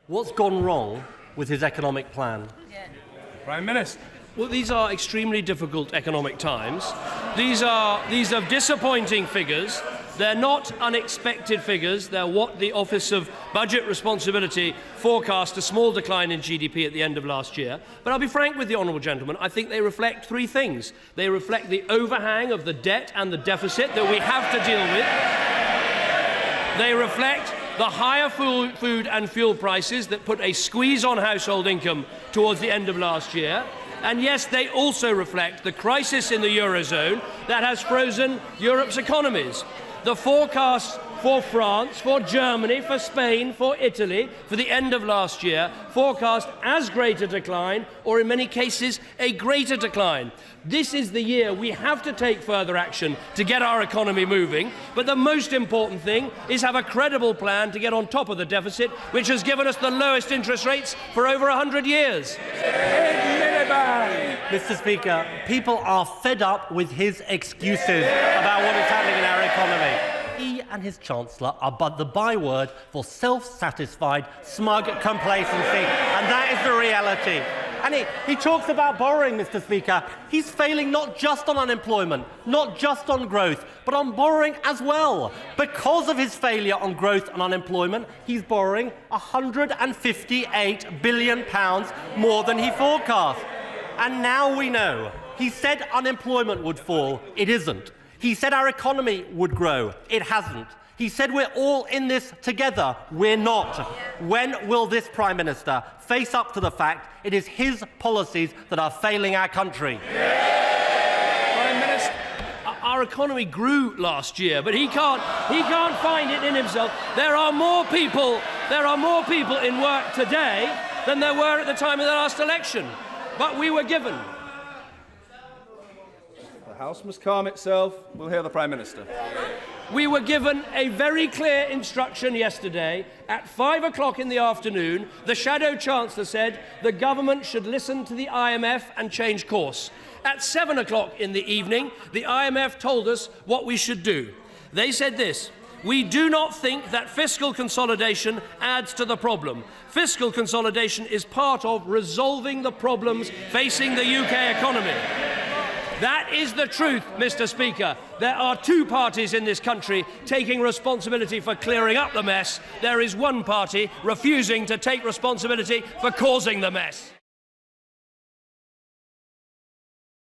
What's gone wrong with his economic plan? Prime Minister. Well, these are extremely difficult economic times. These are disappointing figures. They're not unexpected figures. They're what the Office of Budget Responsibility forecast a small decline in GDP at the end of last year. But I'll be frank with the honourable gentleman, I think they reflect three things. They reflect the overhang of the debt and the deficit that we have to deal with. They reflect the higher food and fuel prices that put a squeeze on household income towards the end of last year. And yes, they also reflect the crisis in the Eurozone that has frozen Europe's economies. The forecasts for France, for Germany, for Spain, for Italy, for the end of last year, forecast as great a decline, or in many cases, a greater decline. This is the year we have to take further action to get our economy moving, but the most important thing is have a credible plan to get on top of the deficit, which has given us the lowest interest rates for over 100 years. Miliband. Mr. Speaker, people are fed up with his excuses about what is happening in our economy. He and his Chancellor are but the byword for self-satisfied, smug complacency, and that is the reality. And he talks about borrowing, Mr. Speaker. He's failing not just on unemployment, not just on growth, but on borrowing as well. Because of his failure on growth and unemployment, he's borrowing £158 billion more than he forecast. And now we know. He said unemployment would fall. It isn't. He said our economy would grow. It hasn't. He said we're all in this together. We're not. When will this Prime Minister face up to the fact it is his policies that are failing our country? Prime Minister, our economy grew last year, but he can't find it in himself. There are more people in work today than there were at the time of the last election. But we were given. The House must calm itself. We'll hear the Prime Minister. We were given a very clear instruction yesterday. At 5 o'clock in the afternoon, the Shadow Chancellor said the government should listen to the IMF and change course. At 7 o'clock in the evening, the IMF told us what we should do. They said this: we do not think that fiscal consolidation adds to the problem. Fiscal consolidation is part of resolving the problems facing the UK economy. That is the truth, Mr. Speaker. There are two parties in this country taking responsibility for clearing up the mess. There is one party refusing to take responsibility for causing the mess.